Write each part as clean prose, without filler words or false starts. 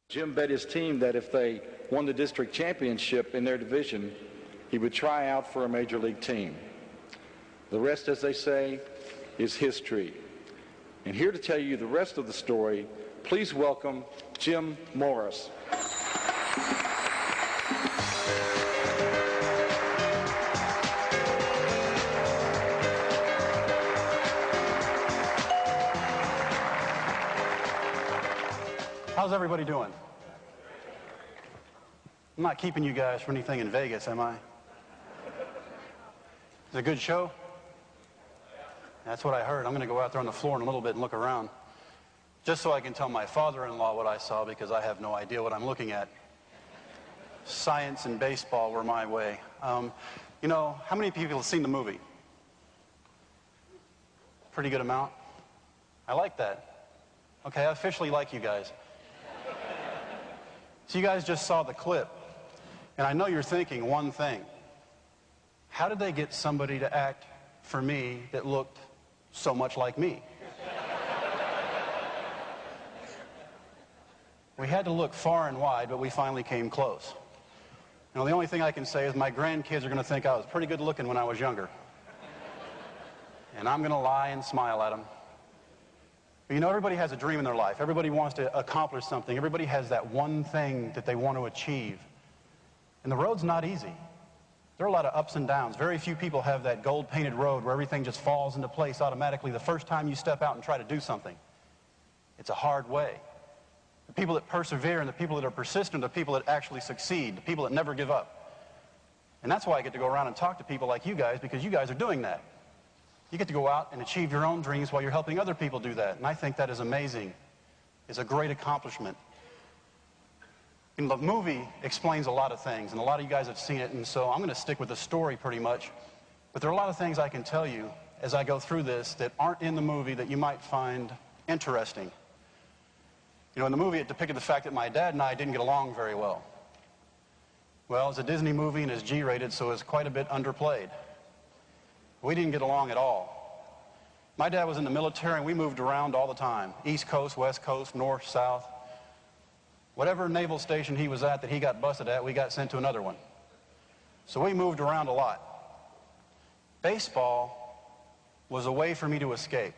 Jim bet his team that if they won the district championship in their division, he would try out for a major league team. The rest, as they say, is history. And here to tell you the rest of the story, please welcome Jim Morris. How's everybody doing? I'm not keeping you guys for anything in Vegas, am I? Is it a good show? That's what I heard. I'm going to go out there on the floor in a little bit and look around, just so I can tell my father-in-law what I saw, because I have no idea what I'm looking at. Science and baseball were my way. You know, how many people have seen the movie? Pretty good amount. I like that. Okay, I officially like you guys. So you guys just saw the clip, and I know you're thinking one thing. How did they get somebody to act for me that looked so much like me? We had to look far and wide, but we finally came close. You know, the only thing I can say is my grandkids are going to think I was pretty good looking when I was younger. And I'm going to lie and smile at them. But you know, everybody has a dream in their life. Everybody wants to accomplish something. Everybody has that one thing that they want to achieve. And the road's not easy. There are a lot of ups and downs. Very few people have that gold-painted road where everything just falls into place automatically the first time you step out and try to do something. It's a hard way. The people that persevere and the people that are persistent are the people that actually succeed, the people that never give up. And that's why I get to go around and talk to people like you guys, because you guys are doing that. You get to go out and achieve your own dreams while you're helping other people do that. And I think that is amazing. It's a great accomplishment. And the movie explains a lot of things, and a lot of you guys have seen it, and so I'm going to stick with the story pretty much. But there are a lot of things I can tell you as I go through this that aren't in the movie that you might find interesting. You know, in the movie it depicted the fact that my dad and I didn't get along very well. Well, it's a Disney movie and it's G-rated, so it's quite a bit underplayed. We didn't get along at all. My dad was in the military and we moved around all the time. East Coast, West Coast, North, South. Whatever naval station he was at that he got busted at, we got sent to another one. So we moved around a lot. Baseball was a way for me to escape.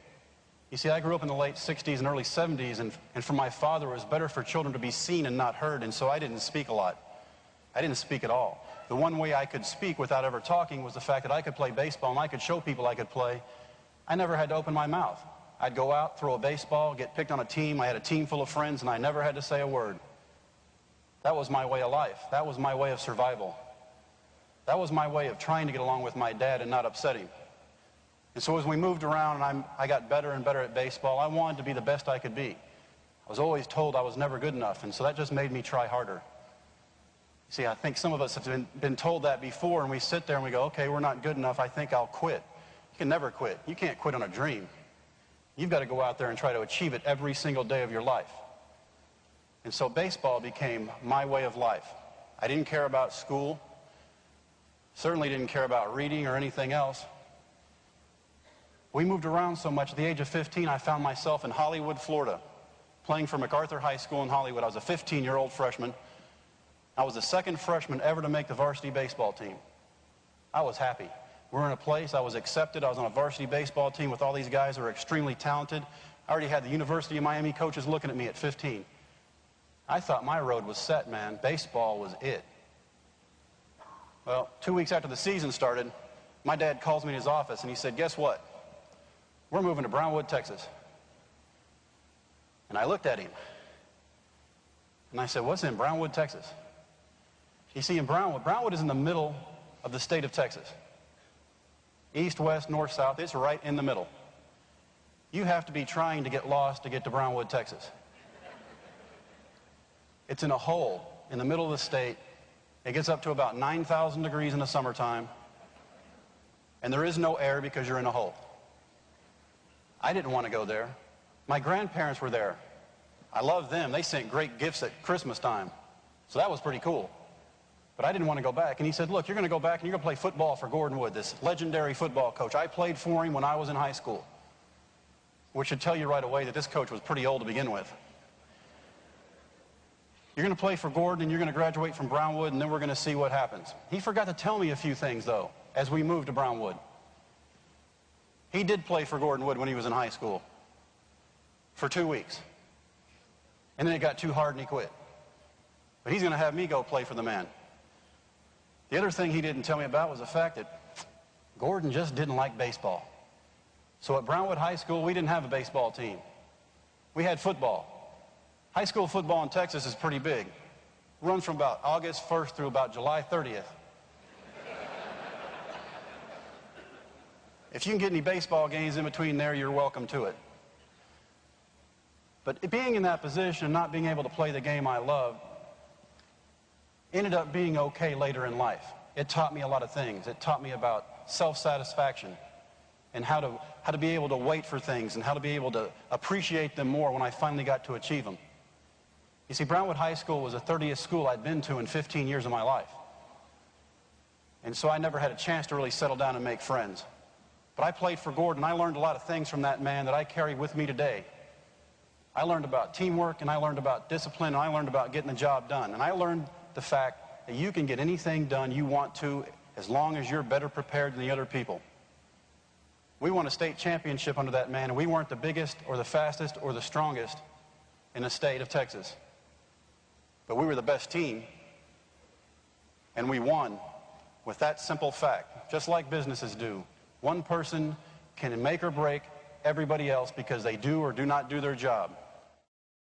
You see, I grew up in the late 60s and early 70s, and for my father it was better for children to be seen and not heard, and so I didn't speak a lot. I didn't speak at all. The one way I could speak without ever talking was the fact that I could play baseball and I could show people I could play. I never had to open my mouth. I'd go out, throw a baseball, get picked on a team. I had a team full of friends and I never had to say a word. That was my way of life. That was my way of survival. That was my way of trying to get along with my dad and not upset him. And so as we moved around and I got better and better at baseball, I wanted to be the best I could be. I was always told I was never good enough, and so that just made me try harder. See, I think some of us have been told that before, and we sit there and we go, okay, we're not good enough, I think I'll quit. You can never quit. You can't quit on a dream. You've got to go out there and try to achieve it every single day of your life. And so baseball became my way of life. I didn't care about school. Certainly didn't care about reading or anything else. We moved around so much. At the age of 15, I found myself in Hollywood, Florida, playing for MacArthur High School in Hollywood. I was a 15-year-old freshman. I was the second freshman ever to make the varsity baseball team. I was happy. We were in a place, I was accepted. I was on a varsity baseball team with all these guys who are extremely talented. I already had the University of Miami coaches looking at me at 15. I thought my road was set, man. Baseball was it. Well, 2 weeks after the season started, my dad calls me in his office and he said, guess what? We're moving to Brownwood, Texas. And I looked at him and I said, what's in Brownwood, Texas? You see, in Brownwood is in the middle of the state of Texas. East, west, north, south, it's right in the middle. You have to be trying to get lost to get to Brownwood, Texas. It's in a hole in the middle of the state. It gets up to about 9,000 degrees in the summertime. And there is no air because you're in a hole. I didn't want to go there. My grandparents were there. I loved them. They sent great gifts at Christmas time. So that was pretty cool. But I didn't want to go back. And he said, look, you're going to go back and you're going to play football for Gordon Wood, this legendary football coach. I played for him when I was in high school. Which should tell you right away that this coach was pretty old to begin with. You're going to play for Gordon, and you're going to graduate from Brownwood, and then we're going to see what happens. He forgot to tell me a few things, though, as we moved to Brownwood. He did play for Gordon Wood when he was in high school for 2 weeks. And then it got too hard and he quit. But he's going to have me go play for the man. The other thing he didn't tell me about was the fact that Gordon just didn't like baseball. So at Brownwood High School, we didn't have a baseball team. We had football. High school football in Texas is pretty big. It runs from about August 1st through about July 30th. If you can get any baseball games in between there, you're welcome to it. But being in that position and not being able to play the game I loved ended up being okay later in life. It taught me a lot of things. It taught me about self-satisfaction and how to be able to wait for things and how to be able to appreciate them more when I finally got to achieve them. You see, Brownwood High School was the 30th school I'd been to in 15 years of my life. And so I never had a chance to really settle down and make friends. But I played for Gordon. I learned a lot of things from that man that I carry with me today. I learned about teamwork, and I learned about discipline, and I learned about getting the job done. And I learned the fact that you can get anything done you want to as long as you're better prepared than the other people. We won a state championship under that man, and we weren't the biggest or the fastest or the strongest in the state of Texas. But we were the best team, and we won with that simple fact, just like businesses do. One person can make or break everybody else because they do or do not do their job.